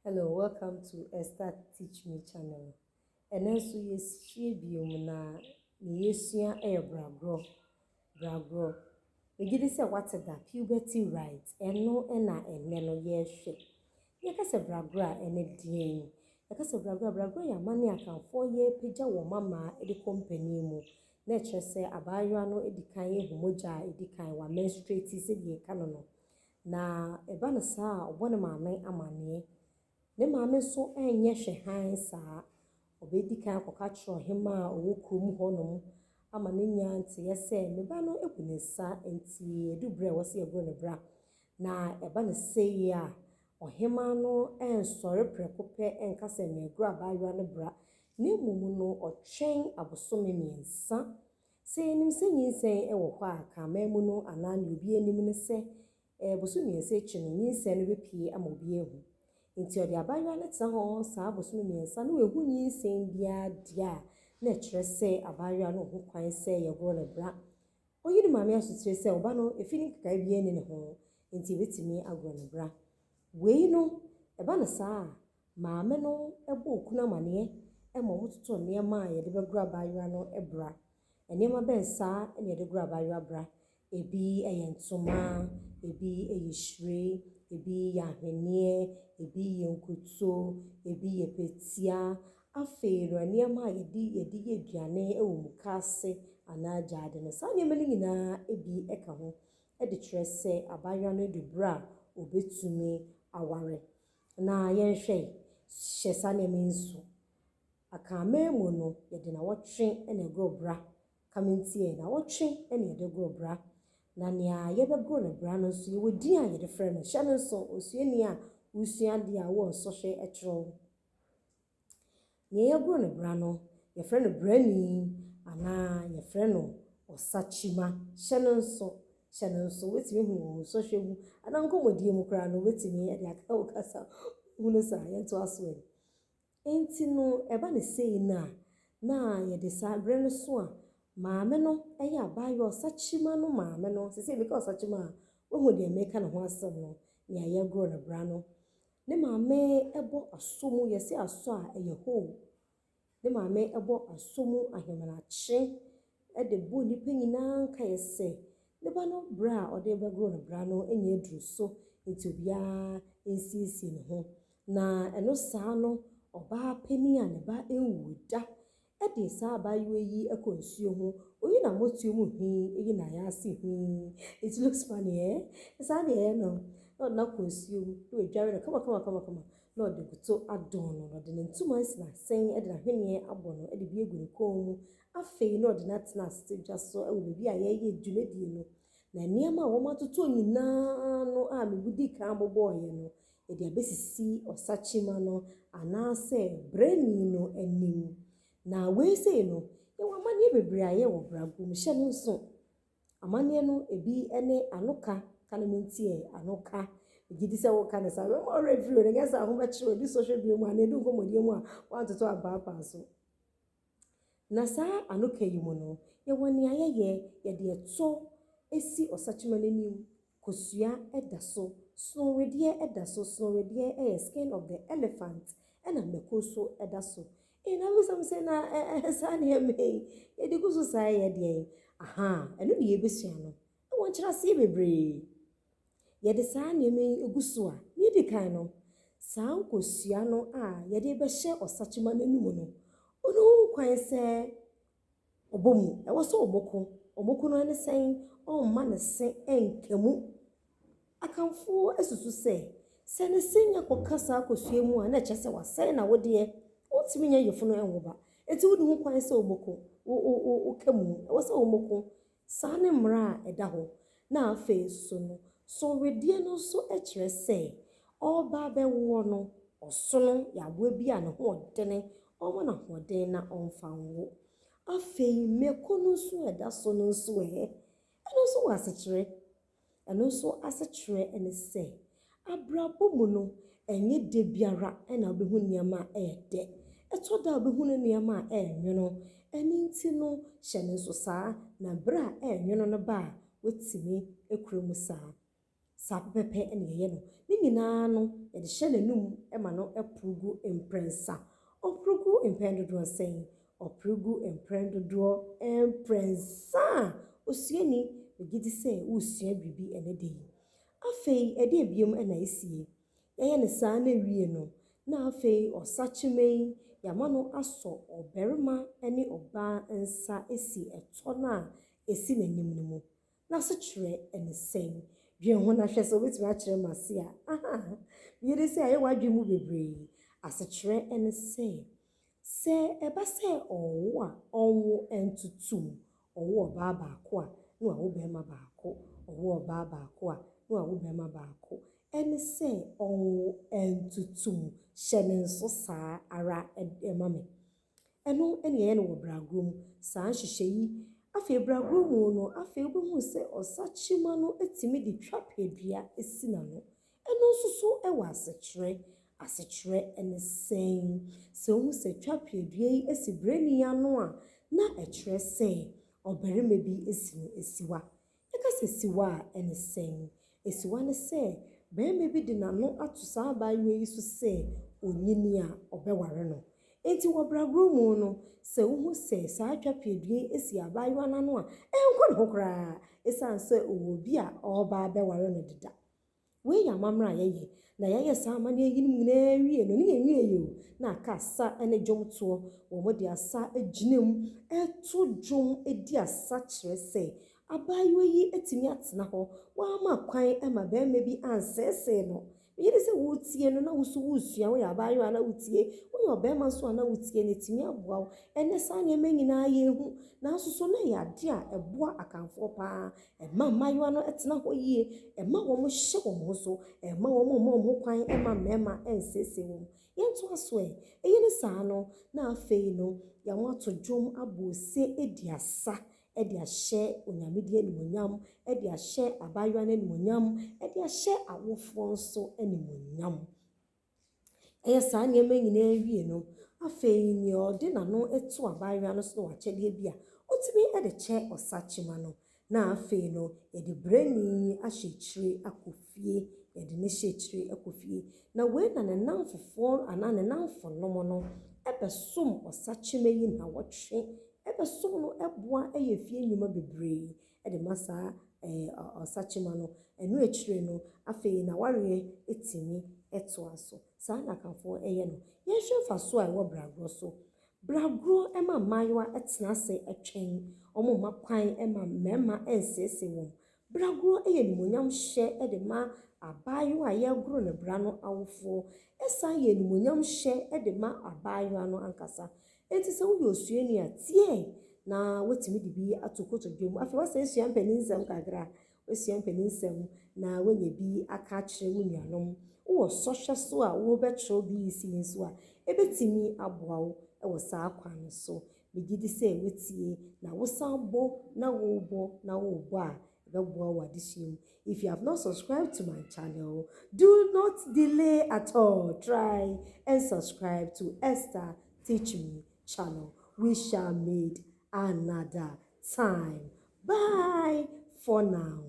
Hello, welcome to Esther Teach Me channel. And then so yes, she be na yesua bragro. Bragro. We get this what's that puberty rites and no no yes shit. Yakasa bragro and a ding. Yakasa bragro ya money account 4 year pija wo mama edi company mu. Nature say abaywa no edi kan ye homoja edi kan wa menstruate se die kanono. Na eba na saa obone maame amane. Ne maame so enye hwehan saa obedi kan koka kro hema owo krom honom ama ne nya nte yese me ba no ekunesa enti edubre wo se ego ne bra na eba ne sei a ohema no ensore prekope enkasa me ego abayo ne bra ne mumu no otwen abosome miensa se nim se nyinsen ewo hɔ a kama mu no ana ne obi anim ne se boso miensa echi no nyinsen no bepie ama obi ehu nti odi abayo ne tena ho saa boso miensa no ehu nyinsen bia dia na kyerɛ sɛ abayo no ho kwan sɛ yɛgo ne bra oyiri maame asotire sɛ oba no efini kaka bia ne ho nti betimi agro ne bra wei no eba ne saa maame no ɛbɔ okuna mane ɛma mototo nneɛma a yɛde bɛgro abayo no ɛbra nneɛma bɛn saa ɛna yɛde gro abayo bra ebi ɛyɛ ntoma ebi ɛyɛ hwire ebi yɛ ahweneɛ ebi yɛ nkuto ebi yɛ petia afei no nneɛma a yɛde yɛ aduane ɛwɔ mu kaase anaa gyaade no saa nneɛma no nyinaa ebi ɛka ho ɛde kyerɛ sɛ abayo no de bra obetumi aware na yɛnhwɛ hyɛ saa nneɛma nso akama mu no yɛde na wɔtwe ɛna ɛgro bra kamintie na wɔtwe ɛna yɛde gro bra na nea yɛbɛgro ne bra no nso yɛwɔ din a yɛde frɛ no hyɛ no nso osuani a usua de a wɔ nsɔhwɛ ɛkyerɛw nea yɛgro ne bra no yɛfrɛ no brani anaa yɛfrɛ no ɔsachima hyɛ no nso wetimi hu nsɔhwɛ mu ana nkɔmɔdie mu kra no wetimi ɛde aka wo kasa hu no saa yɛnto aso enti no ɛba ne sei na yɛde saa brɛ no so a maame no ɛyɛ abayo ɔsachima no maame no sɛ meka ɔsachima a wohu deɛ meka ne ho asɛm no nea yɛgro ne bra no ne maame ɛbɔ aso mu yɛse aso a ɛyɛ hoo ne maame ɛbɔ aso mu ahemanache ɛde bɔ nipa nyinaa nka yɛsɛ ne ba no bra a ɔde bɛgro ne bra no ɛnyɛ aduru so nti obiara nsiesie ne ho na ɛno saa no ɔbaa pani a ne ba ɛnwu da ɛde saa abayo yi ɛkɔ nsuo ho oyi na motuo mu eyi na yɛase it looks funny saa deɛ no na kɔ nsuo mu na wadware no kama na ɔde guto adɔn no ɔde ne ntoma asi n'asen ɛde n'ahweneɛ abɔ no ɛde bi egu ne kɔn mu afei na ɔde n'atena ase dwa so ɛwɔ baabi a yɛyɛ dwumadie no na nneɛma a wɔn atoto nyinaa no a mebudi kan bɔbɔɔyɛ no yɛde abɛsisi ɔsachima no anaasɛ brɛni no anim na wei sei no yɛwɔ amanneɛ bebree a yɛwɔ brago mu hyɛ no nso amanneɛ no ebi ɛne anoka kanamintie anoka gidi sɛ woka ne saa mɛma ɔrɛ video no nyɛ sɛ ho bɛkyerɛ odi social bio mu a na edu nkɔmmɔdeɛ mu a wantoto abaapaa so na saa anoka yi mu no yɛwɔ nea yɛde ɛtɔ esi ɔsachima n'anim kosua ɛda so snoredeɛ ɛda so snoredeɛ ɛyɛ skin of the elephant ɛna mmɛko so ɛda so na wisam sɛ na saa nneɛma yi yɛde gu so saa yɛdeɛ ɛno de yɛbɛsua no ɛwɔ nkyerɛ aseɛ bebree yɛde saa nneɛma yi egu so a yɛdi kan no saa nkosua no a yɛde bɛhyɛ ɔsachima n'anim no ɔno kwan sɛ ɔbɔ mu ɛwɔ sɛ ɔmoko no ne sɛn ɔmma ne se ɛnkamu akamfo asusu sɛ ne se nya kɔka saa kosua mu a na ɛkyɛ sɛ wasɛn na wodeɛ wotimi nya yɛfo no ɛnwoba eti wode ho kwan sɛ ɔmoko wokamu ɛwɔ sɛ ɔmoko saa ne mmara a ɛda hɔ na afei so no sɔnredie no nso ɛkyerɛ sɛ ɔba bɛwɔ no ɔso no yɛaboa bi a ne ho ɔdene ɔma na hoɔden na ɔmfa nwo afei mmeko no nso ɛda so no nso ɛno nso wɔ asekyerɛ ɛno nso asekyerɛ ɛne sɛ abrabɔ mu no ɛnyɛ de biara ɛna wobɛhu nneɛma a ɛyɛ dɛ ɛtɔ da wobɛhu nneɛma a ɛyɛ nwono ɛne nti no hyɛ no nso saa na bere a ɛyɛ nwono no ba a wotimi ekura mu saa pɛpɛpɛ ɛna yɛyɛ no ne nyinaa no yɛde hyɛ n'anum ma no purugu mprɛnsa ɔpurugu mpɛn dodoɔ sɛn ɔpurugu mpɛn dodoɔ mprɛnsa osuani megye di sɛ wosua biribi ɛne de yi afei ɛde ebiem na esie yɛyɛ ne saa na ewie no na afei ɔsakyema yi yɛama no asɔ ɔbarima ne ɔbaa nsa esi ɛtɔ no a esi n'anim no mu na so kyerɛ ɛne sɛn dwen ho na hwɛ sɛ wobɛtumi akyerɛ mu ase a yɛde sɛ ayɛ w'adwen mu bebree asekyerɛ ɛne sɛ ɛba sɛ ɔwo a ɔnwo ntutum ɔwo ɔbaa baako a na wawo barima baako ɔwo ɔbaa baako a na wawo barima baako ɛne sɛ ɔnwo ntutum hyɛ ne nso saa ara ɛma me ɛno ɛne yɛyɛ no wɔ Bragoro mu saa nhyehyɛ yi afei Bragoro mu no afei wobɛhu sɛ ɔsakyema no etimi de twapadua esi n'ano ɛno nso so ɛwɔ asekyerɛ ɛne sɛn sɛ wohu sɛ twapadua yi esi brɛni ano a na ɛkyerɛ sɛ ɔbarima bi esi no esiwa ɛka sɛ esiwa a ɛne sɛn esiwa ne sɛ barima bi de n'ano ato saa abaayewa yi so sɛ onyini a ɔbɛware no enti wɔ Bragoro mu no sɛ wohu sɛ saa twapadua esi abaayewa n'ano a ɛnkɔ ne ho koraa ɛsiane sɛ ɔwɔ bi a ɔreba abɛware no deda wei yɛ amammerɛ a yɛyɛ na yɛyɛ saa amanneɛ yi nyinaa wie no ne yɛnwie yi o na aka asa ne dwomtoɔ wɔn de asa gyina mu ɛto dwom di asa kyerɛ sɛ abaayewa yi etimi atena hɔ wama kwan ma barima bi ansɛesɛe no yɛde sɛ wotie no na woso wosua woyɛ abaayewa na wotie woyɛ ɔbarima nso a na wotie no etimi aboa wo ɛnɛ saa nneɛma nyinaa yɛhu nanso so na yɛ ade a ɛboa akanfoɔ paa ɛma mmaayewa no ɛtena hɔ yie ɛma wɔn hyɛ wɔn ho so ɛma wɔn mma wɔn ho kwan ɛma mmarima ɛnsɛesɛe wɔn yɛnto aso ɛyɛ ne saa no na afei no yɛn ato dwom abɔ ose di asa ɛde ahyɛ onyamedi animonyam ɛde ahyɛ abaayewa no animonyam ɛde ahyɛ awofoɔ nso animonyam ɛyɛ saa nneɛma nyinaa wie no afei nea ɔde n'ano ɛto abaayewa no so na wakyɛdeɛ bi a otumi ɛde kyɛ ɔsakyema no na afei no yɛde brɛni ahyɛ akyire akɔ fie yɛde ne hyɛ akyire akɔ fie na wei na ne namfofoɔ anaa ne namfonom no ɛbɛsom ɔsakyema yi na wɔtwe ɛbɛsom no ɛboa ɛyɛ fie nnwuma bebree ɛde ma saa ɔsakyema no ɛno akyire no afei na wareɛ etimi ɛtoa so saa na akanfoɔ ɛyɛ no yɛhwɛ mfaso a ɛwɔ Bragoro so Bragoro ɛma mmaayewa ɛtena ase ɛtwɛn ɔmo mma kwan ɛma mmarima ɛnsɛesɛe wɔn Bragoro ɛyɛ animonyam hyɛ ɛde ma abaayewa a yɛagoro ne bra no awofoɔ ɛsan yɛ animonyam hyɛ ɛde ma abaayewa no ankasa enti sɛ woyɛ osuani a tie na wotumi de bi ato kotodwe mu afei wasa esua mpaninsɛm kakra esua mpaninsɛm na wanya bi aka akyerɛ wo nuanom wowɔ sɔhwɛ so a wobɛkyerɛw bi si nso a ebetumi aboa wo ɛwɔ saa kwan so megye di sɛ wetie na wosan bɔ na wobɔ a ɛbɛboa wo adesua mu. If you have not subscribed to my channel, do not delay at all. Try and subscribe to Esther Teach Me channel. We shall meet another time. Bye for now.